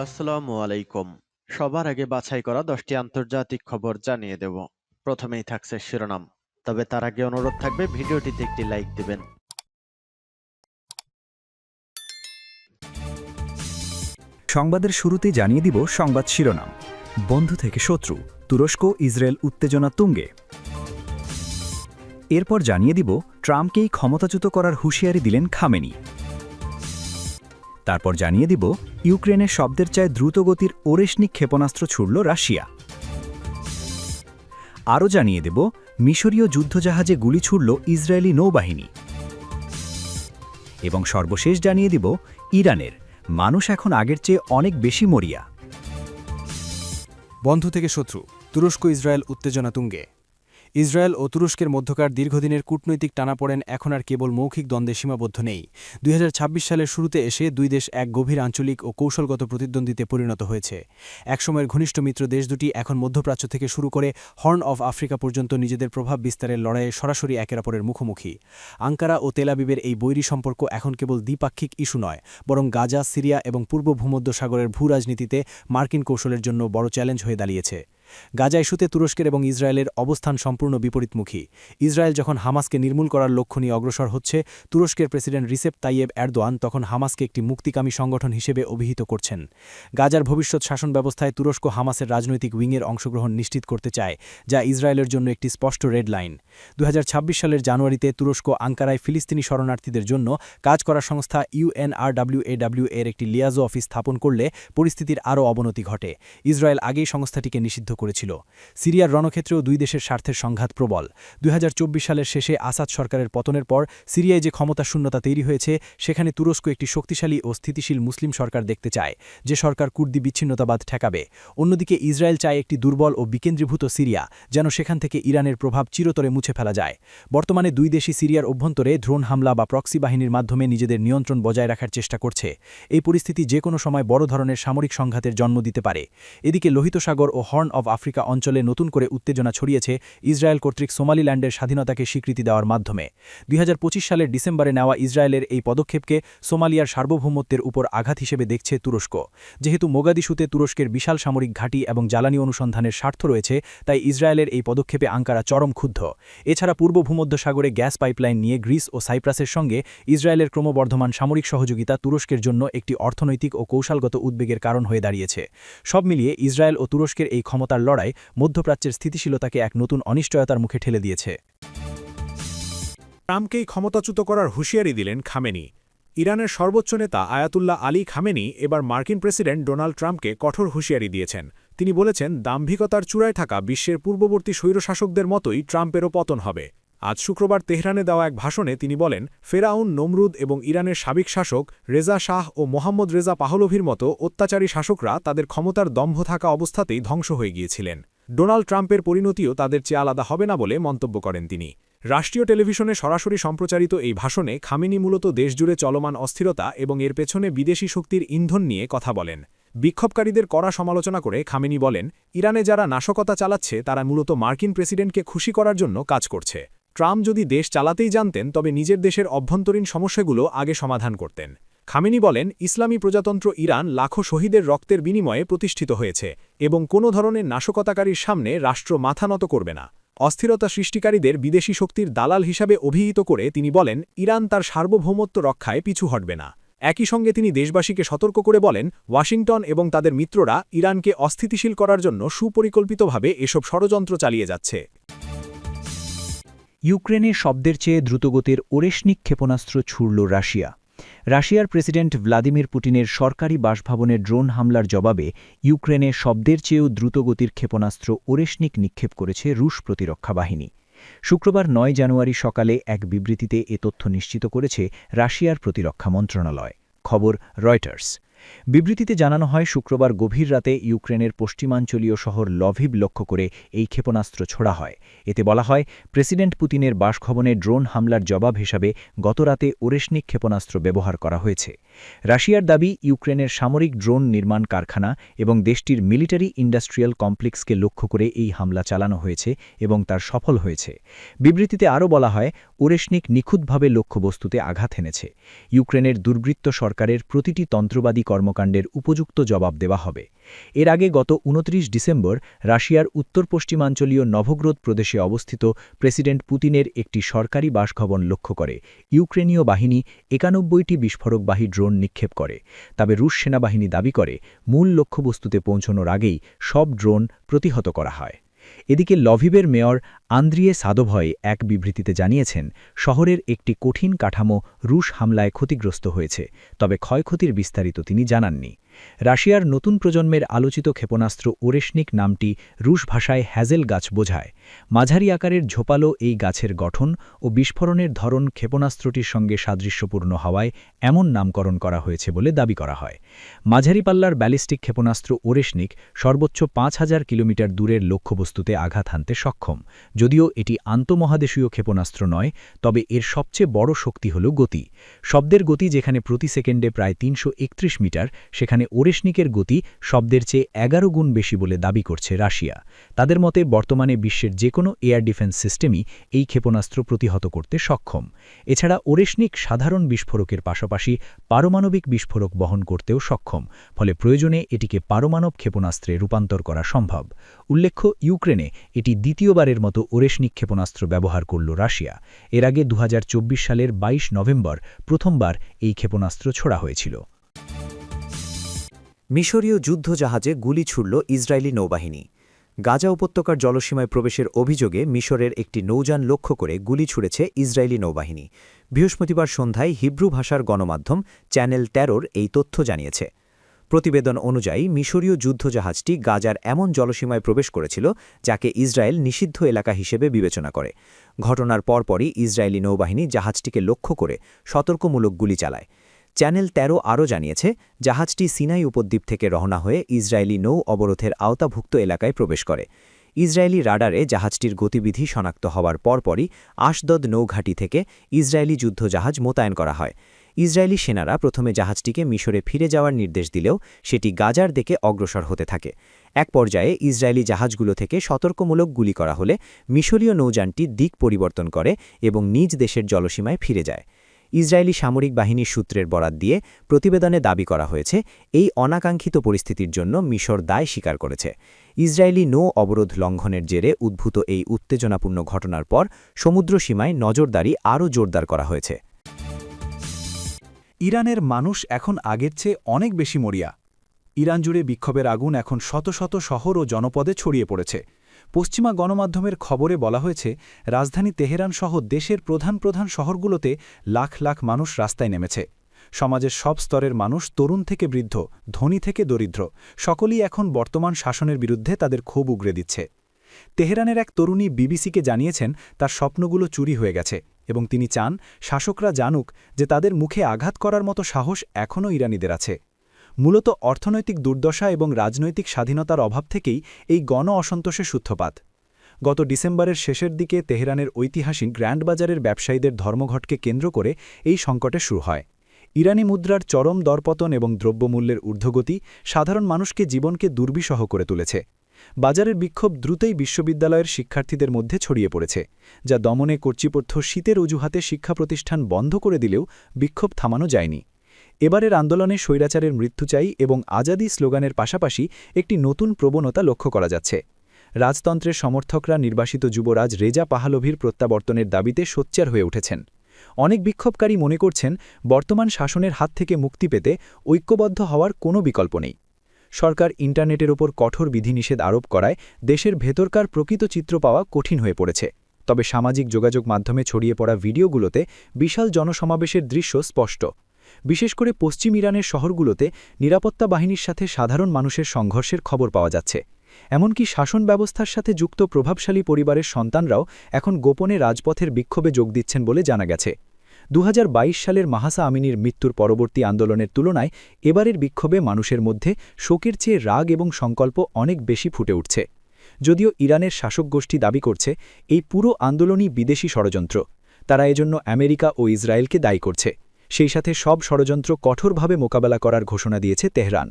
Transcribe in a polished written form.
আসসালামু আলাইকুম। সবার আগে বাছাই করা 10টি আন্তর্জাতিক খবর জানিয়ে দেব। প্রথমেই থাকছে শিরোনাম। তবে তার আগে অনুরোধ থাকবে ভিডিওটিতে একটি লাইক দিবেন। সংবাদের শুরুতেই জানিয়ে দিব সংবাদ শিরোনাম। বন্ধু থেকে শত্রু, তুরস্ক ইসরায়েল উত্তেজনা তুঙ্গে। এরপর জানিয়ে দিব ট্রাম্পকেই ক্ষমতাচ্যুত করার হুঁশিয়ারি দিলেন খামেনি। তারপর জানিয়ে দিব ইউক্রেনের শব্দের চায় দ্রুতগতির ওরেশনিক ক্ষেপণাস্ত্র ছুড়ল রাশিয়া। আরও জানিয়ে দেব মিশরীয় যুদ্ধজাহাজে গুলি ছুড়ল ইসরায়েলি নৌবাহিনী। এবং সর্বশেষ জানিয়ে দিব ইরানের মানুষ এখন আগের চেয়ে অনেক বেশি মরিয়া। বন্ধু থেকে শত্রু, তুরস্ক ইসরায়েল উত্তেজনা তুঙ্গে। ইসরায়েল ও তুরস্কের মধ্যকার দীর্ঘদিনের কূটনৈতিক টানাপোড়েন এখন আর কেবল মৌখিক দ্বন্দ্বে সীমাবদ্ধ নেই। ২০২৬ সালের শুরুতে এসে দুই দেশ এক গভীর আঞ্চলিক ও কৌশলগত প্রতিদ্বন্দ্বিতে পরিণত হয়েছে। একসময়ের ঘনিষ্ঠ মিত্র দেশ দুটি এখন মধ্যপ্রাচ্য থেকে শুরু করে হর্ন অফ আফ্রিকা পর্যন্ত নিজেদের প্রভাব বিস্তারের লড়াইয়ে সরাসরি একের অপরের মুখোমুখি। আঙ্কারা ও তেল আবিবের এই বৈরী সম্পর্ক এখন কেবল দ্বিপাক্ষিক ইস্যু নয়, বরং গাজা, সিরিয়া এবং পূর্ব ভূমধ্যসাগরের ভূরাজনীতিতে মার্কিন কৌশলের জন্য বড় চ্যালেঞ্জ হয়ে দাঁড়িয়েছে। গাজা ইস্যুতে তুরস্কের এবং ইসরায়েলের অবস্থান সম্পূর্ণ বিপরীতমুখী। ইসরায়েল যখন হামাসকে নির্মূল করার লক্ষ্য নিয়ে অগ্রসর হচ্ছে, তুরস্কের প্রেসিডেন্ট রিসেপ তাইয়েব এরদোয়ান তখন হামাসকে একটি মুক্তিকামী সংগঠন হিসেবে অভিহিত করছেন। গাজার ভবিষ্যৎ শাসন ব্যবস্থায় তুরস্ক হামাসের রাজনৈতিক উইংয়ের অংশগ্রহণ নিশ্চিত করতে চায়, যা ইসরায়েলের জন্য একটি স্পষ্ট রেড লাইন। ২০২৬ সালের জানুয়ারিতে তুরস্ক আঙ্কারায় ফিলিস্তিনি শরণার্থীদের জন্য কাজ করা সংস্থা UNRWAW এর একটি লিয়াজো অফিস স্থাপন করলে পরিস্থিতির আরও অবনতি ঘটে। ইসরায়েল আগেই সংস্থাটিকে নিষিদ্ধ করেছিল। সিরিয়ার রণক্ষেত্রেও দুই দেশের স্বার্থের সংঘাত প্রবল। ২০২৪ সালের শেষে আসাদ সরকারের পতনের পর সিরিয়ায় যে ক্ষমতা শূন্যতা তৈরি হয়েছে, সেখানে তুরস্ক একটি শক্তিশালী ও স্থিতিশীল মুসলিম সরকার দেখতে চায়, যে সরকার কুর্দি বিচ্ছিন্নতাবাদ ঠেকাবে। অন্যদিকে ইসরায়েল চায় একটি দুর্বল ও বিকেন্দ্রীভূত সিরিয়া, যেন সেখান থেকে ইরানের প্রভাব চিরতরে মুছে ফেলা যায়। বর্তমানে দুই দেশই সিরিয়ার অভ্যন্তরে ড্রোন হামলা বা প্রক্সি বাহিনীর মাধ্যমে নিজেদের নিয়ন্ত্রণ বজায় রাখার চেষ্টা করছে। এই পরিস্থিতি যে কোনো সময় বড় ধরনের সামরিক সংঘাতের জন্ম দিতে পারে। এদিকে লোহিত সাগর ও হর্ন অব আফ্রিকা অঞ্চলে নতুন করে উত্তেজনা ছড়িয়েছে ইসরায়েল কর্তৃক সোমালিল্যান্ডের স্বাধীনতাকে স্বীকৃতি দেওয়ার মাধ্যমে। ২০২৫ সালের ডিসেম্বরে নেওয়া ইসরায়েলের এই পদক্ষেপকে সোমালিয়ার সার্বভৌমত্বের উপর আঘাত হিসেবে দেখছে তুরস্ক। যেহেতু মোগাদিশুতে তুরস্কের বিশাল সামরিক ঘাঁটি এবং জ্বালানি অনুসন্ধানের স্বার্থ রয়েছে, তাই ইসরায়েলের এই পদক্ষেপে আঙ্কারা চরম ক্ষুব্ধ। এছাড়া পূর্ব ভূমধ্যসাগরে গ্যাস পাইপলাইন নিয়ে গ্রিস ও সাইপ্রাসের সঙ্গে ইসরায়েলের ক্রমবর্ধমান সামরিক সহযোগিতা তুরস্কের জন্য একটি অর্থনৈতিক ও কৌশলগত উদ্বেগের কারণ হয়ে দাঁড়িয়েছে। সব মিলিয়ে ইসরায়েল ও তুরস্কের এই ক্ষমতার লড়াই মধ্যপ্রাচ্যের স্থিতিশীলতাকে এক নতুন অনিশ্চয়তার মুখে ঠেলে দিয়েছে। ট্রাম্পকেই ক্ষমতাচ্যুত করার হুঁশিয়ারি দিলেন খামেনি। ইরানের সর্বোচ্চ নেতা আয়াতুল্লাহ আলী খামেনি এবার মার্কিন প্রেসিডেন্ট ডোনাল্ড ট্রাম্পকে কঠোর হুঁশিয়ারি দিয়েছেন। তিনি বলেছেন, দাম্ভিকতার চূড়ায় থাকা বিশ্বের পূর্ববর্তী স্বৈরশাসকদের মতোই ট্রাম্পেরও পতন হবে। আজ শুক্রবার তেহরানে দেওয়া এক ভাষণে তিনি বলেন, ফেরাউন, নমরুদ এবং ইরানের সাবেক শাসক রেজা শাহ ও মোহাম্মদ রেজা পাহলভির মতো অত্যাচারী শাসকরা তাদের ক্ষমতার দম্ভ থাকা অবস্থাতেই ধ্বংস হয়ে গিয়েছিলেন। ডোনাল্ড ট্রাম্পের পরিণতিও তাদের চেয়ে আলাদা হবে না বলে মন্তব্য করেন তিনি। রাষ্ট্রীয় টেলিভিশনে সরাসরি সম্প্রচারিত এই ভাষণে খামেনি মূলত দেশজুড়ে চলমান অস্থিরতা এবং এর পেছনে বিদেশি শক্তির ইন্ধন নিয়ে কথা বলেন। বিক্ষোভকারীদের কড়া সমালোচনা করে খামেনি বলেন, ইরানে যারা নাশকতা চালাচ্ছে তারা মূলত মার্কিন প্রেসিডেন্টকে খুশি করার জন্য কাজ করছে। ট্রাম্প যদি দেশ চালাতেই জানতেন, তবে নিজের দেশের অভ্যন্তরীণ সমস্যাগুলো আগে সমাধান করতেন। খামেনি বলেন, ইসলামী প্রজাতন্ত্র ইরান লাখো শহীদের রক্তের বিনিময়ে প্রতিষ্ঠিত হয়েছে এবং কোনো ধরনের নাশকতাকারীর সামনে রাষ্ট্র মাথা নত করবে না। অস্থিরতা সৃষ্টিকারীদের বিদেশি শক্তির দালাল হিসাবে অভিহিত করে তিনি বলেন, ইরান তার সার্বভৌমত্ব রক্ষায় পিছু হটবে না। একই সঙ্গে তিনি দেশবাসীকে সতর্ক করে বলেন, ওয়াশিংটন এবং তাদের মিত্ররা ইরানকে অস্থিতিশীল করার জন্য সুপরিকল্পিতভাবে এসব ষড়যন্ত্র চালিয়ে যাচ্ছে। ইউক্রেনের শব্দের চেয়ে দ্রুতগতির ওরেশনিক ক্ষেপণাস্ত্র ছুড়ল রাশিয়া। রাশিয়ার প্রেসিডেন্ট ভ্লাদিমির পুতিনের সরকারি বাসভবনে ড্রোন হামলার জবাবে ইউক্রেনে শব্দের চেয়েও দ্রুতগতির ক্ষেপণাস্ত্র ওরেশনিক নিক্ষেপ করেছে রুশ প্রতিরক্ষা বাহিনী। শুক্রবার ৯ জানুয়ারি সকালে এক বিবৃতিতে এ তথ্য নিশ্চিত করেছে রাশিয়ার প্রতিরক্ষা মন্ত্রণালয়। খবর রয়টার্স। বিবৃতিতে জানানো হয়, শুক্রবার গভীর রাতে ইউক্রেনের পশ্চিমাঞ্চলীয় শহর লভিভ লক্ষ্য করে এই ক্ষেপণাস্ত্র ছোড়া হয়। এতে বলা হয়, প্রেসিডেন্ট পুতিনের বাসভবনে ড্রোন হামলার জবাব হিসাবে গতরাতে ওরেশনিক ক্ষেপণাস্ত্র ব্যবহার করা হয়েছে। রাশিয়ার দাবি, ইউক্রেনের সামরিক ড্রোন নির্মাণ কারখানা এবং দেশটির মিলিটারি ইন্ডাস্ট্রিয়াল কমপ্লেক্সকে লক্ষ্য করে এই হামলা চালানো হয়েছে এবং তার সফল হয়েছে। বিবৃতিতে আরও বলা হয়, ওরেশনিক নিখুঁতভাবে লক্ষ্যবস্তুতে আঘাত হেনেছে। ইউক্রেনের দুর্বৃত্ত সরকারের প্রতিটি তন্ত্রবাদী কর্মকাণ্ডের উপযুক্ত জবাব দেওয়া হবে। এর আগে গত ২৯ ডিসেম্বর রাশিয়ার উত্তর পশ্চিমাঞ্চলীয় নভোগ্রোদ প্রদেশে অবস্থিত প্রেসিডেন্ট পুতিনের একটি সরকারি বাসভবন লক্ষ্য করে ইউক্রেনীয় বাহিনী ৯১টি বিস্ফোরকবাহী ড্রোন নিক্ষেপ করে। তবে রুশ সেনাবাহিনী দাবি করে মূল লক্ষ্যবস্তুতে পৌঁছানোর আগেই সব ড্রোন প্রতিহত করা হয়। এদিকে লভিভের মেয়র আন্দ্রিয়ে সাদোভয় এক বিবৃতিতে জানিয়েছেন, শহরের একটি কঠিন কাঠামো রুশ হামলায় ক্ষতিগ্রস্ত হয়েছে, তবে ক্ষয়ক্ষতির বিস্তারিত তিনি জানাননি। রাশিয়ার নতুন প্রজন্মের আলোচিত ক্ষেপণাস্ত্র ওরেশনিক নামটি রুশ ভাষায় হ্যাজেল গাছ বোঝায়। মাঝারি আকারের ঝোপালো এই গাছের গঠন ও বিস্ফোরণের ধরন ক্ষেপণাস্ত্রটির সঙ্গে সাদৃশ্যপূর্ণ হওয়ায় এমন নামকরণ করা হয়েছে বলে দাবি করা হয়। মাঝারি পাল্লার ব্যালিস্টিক ক্ষেপণাস্ত্র ওরেশনিক সর্বোচ্চ ৫,০০০ কিলোমিটার দূরের লক্ষ্যবস্তুতে আঘাত হানতে সক্ষম। যদিও এটি আন্তঃমহাদেশীয় ক্ষেপণাস্ত্র নয়, তবে এর সবচেয়ে বড় শক্তি হল গতি। শব্দের গতি যেখানে প্রতি সেকেন্ডে প্রায় ৩৩১ মিটার, সেখানে ওরেশনিকের গতি শব্দের চেয়ে ১১ গুণ বেশি বলে দাবি করছে রাশিয়া। তাদের মতে বর্তমানে বিশ্বের যে কোনো এয়ার ডিফেন্স সিস্টেমই এই ক্ষেপণাস্ত্র প্রতিহত করতে সক্ষম। এছাড়া ওরেশনিক সাধারণ বিস্ফোরকের পাশাপাশি পারমাণবিক বিস্ফোরক বহন করতেও সক্ষম, ফলে প্রয়োজনে এটিকে পারমাণব ক্ষেপণাস্ত্রে রূপান্তর করা সম্ভব। উল্লেখ্য, ইউক্রেনে এটি দ্বিতীয়বারের মতো ওরেশনিক ক্ষেপণাস্ত্র ব্যবহার করল রাশিয়া। এর আগে ২০২৪ সালের ২২ নভেম্বর প্রথমবার এই ক্ষেপণাস্ত্র ছোড়া হয়েছিল। মিশরীয় যুদ্ধজাহাজে গুলি ছুড়ল ইসরায়েলি নৌবাহিনী। গাজা উপত্যকার জলসীমায় প্রবেশের অভিযোগে মিশরের একটি নৌযান লক্ষ্য করে গুলি ছুড়েছে ইসরায়েলি নৌবাহিনী। বৃহস্পতিবার সন্ধ্যায় হিব্রু ভাষার গণমাধ্যম চ্যানেল ১৩ এই তথ্য জানিয়েছে। প্রতিবেদন অনুযায়ী মিশরীয় যুদ্ধজাহাজটি গাজার এমন জলসীমায় প্রবেশ করেছিল যাকে ইসরায়েল নিষিদ্ধ এলাকা হিসেবে বিবেচনা করে। ঘটনার পরপরই ইসরায়েলি নৌবাহিনী জাহাজটিকে লক্ষ্য করে সতর্কমূলক গুলি চালায়। চ্যানেল ১৩ আরও জানিয়েছে, জাহাজটি সিনাই উপদ্বীপ থেকে রওনা হয়ে ইসরায়েলি নৌ অবরোধের আওতাভুক্ত এলাকায় প্রবেশ করে। ইসরায়েলি রাডারে জাহাজটির গতিবিধি শনাক্ত হওয়ার পরপরই আশদদ নৌঘাঁটি থেকে ইসরায়েলি যুদ্ধজাহাজ মোতায়েন করা হয়। ইসরায়েলি সেনারা প্রথমে জাহাজটিকে মিশরে ফিরে যাওয়ার নির্দেশ দিলেও সেটি গাজার দিকে অগ্রসর হতে থাকে। এক পর্যায়ে ইসরায়েলি জাহাজগুলো থেকে সতর্কমূলক গুলি করা হলে মিশরীয় নৌযানটি দিক পরিবর্তন করে এবং নিজ দেশের জলসীমায় ফিরে যায়। ইসরায়েলি সামরিক বাহিনীর সূত্রের বরাত দিয়ে প্রতিবেদনে দাবি করা হয়েছে, এই অনাকাঙ্ক্ষিত পরিস্থিতির জন্য মিশর দায় স্বীকার করেছে। ইসরায়েলি নৌ অবরোধ লঙ্ঘনের জেরে উদ্ভূত এই উত্তেজনাপূর্ণ ঘটনার পর সমুদ্র সীমায় নজরদারি আরও জোরদার করা হয়েছে। ইরানের মানুষ এখন আগের চেয়ে অনেক বেশি মরিয়া। ইরান জুড়ে বিক্ষোভের আগুন এখন শত শত শহর ও জনপদে ছড়িয়ে পড়েছে। পশ্চিমা গণমাধ্যমের খবরে বলা হয়েছে, রাজধানী তেহরান সহ দেশের প্রধান প্রধান শহরগুলোতে লাখ লাখ মানুষ রাস্তায় নেমেছে। সমাজের সব স্তরের মানুষ, তরুণ থেকে বৃদ্ধ, ধনী থেকে দরিদ্র, সকলেই এখন বর্তমান শাসনের বিরুদ্ধে তাদের ক্ষোভ উগরে দিচ্ছে। তেহরানের এক তরুণী বিবিসিকে জানিয়েছেন, তার স্বপ্নগুলো চুরি হয়ে গেছে এবং তিনি চান শাসকরা জানুক যে তাদের মুখে আঘাত করার মতো সাহস এখনও ইরানিদের আছে। মূলত অর্থনৈতিক দুর্দশা এবং রাজনৈতিক স্বাধীনতার অভাব থেকেই এই গণ অসন্তোষের সূত্রপাত। গত ডিসেম্বরের শেষের দিকে তেহরানের ঐতিহাসিক গ্র্যান্ড বাজারের ব্যবসায়ীদের ধর্মঘটকে কেন্দ্র করে এই সংকটে শুরু হয়। ইরানি মুদ্রার চরম দরপতন এবং দ্রব্যমূল্যের ঊর্ধ্বগতি সাধারণ মানুষকে জীবনকে দুর্বিষহ করে তুলেছে। বাজারের বিক্ষোভ দ্রুতই বিশ্ববিদ্যালয়ের শিক্ষার্থীদের মধ্যে ছড়িয়ে পড়েছে, যা দমনে কর্তৃপক্ষ শীতের অজুহাতে শিক্ষা প্রতিষ্ঠান বন্ধ করে দিলেও বিক্ষোভ থামানো যায়নি। এবারের আন্দোলনে স্বৈরাচারের মৃত্যু চাই এবং আজাদি স্লোগানের পাশাপাশি একটি নতুন প্রবণতা লক্ষ্য করা যাচ্ছে। রাজতন্ত্রের সমর্থকরা নির্বাসিত যুবরাজ রেজা পাহলভির প্রত্যাবর্তনের দাবিতে সোচ্চার হয়ে উঠেছেন। অনেক বিক্ষোভকারী মনে করছেন, বর্তমান শাসনের হাত থেকে মুক্তি পেতে ঐক্যবদ্ধ হওয়ার কোনো বিকল্প নেই। সরকার ইন্টারনেটের ওপর কঠোর বিধিনিষেধ আরোপ করায় দেশের ভেতরকার প্রকৃত চিত্র পাওয়া কঠিন হয়ে পড়েছে। তবে সামাজিক যোগাযোগ মাধ্যমে ছড়িয়ে পড়া ভিডিওগুলোতে বিশাল জনসমাবেশের দৃশ্য স্পষ্ট। বিশেষ করে পশ্চিম ইরানের শহরগুলোতে নিরাপত্তা বাহিনীর সাথে সাধারণ মানুষের সংঘর্ষের খবর পাওয়া যাচ্ছে। এমনকি শাসন ব্যবস্থার সাথে যুক্ত প্রভাবশালী পরিবারের সন্তানরাও এখন গোপনে রাজপথের বিক্ষোভে যোগ দিচ্ছেন বলে জানা গেছে। ২০২২ সালের মাহাসা আমিনির মৃত্যুর পরবর্তী আন্দোলনের তুলনায় এবারের বিক্ষোভে মানুষের মধ্যে শোকের চেয়ে রাগ এবং সংকল্প অনেক বেশি ফুটে উঠছে। যদিও ইরানের শাসক গোষ্ঠী দাবি করছে, এই পুরো আন্দোলনই বিদেশি ষড়যন্ত্র। তারা এজন্য আমেরিকা ও ইসরায়েলকে দায়ী করছে। সেই সাথে সব ষড়যন্ত্র কঠোরভাবে মোকাবেলা করার ঘোষণা দিয়েছে তেহরান।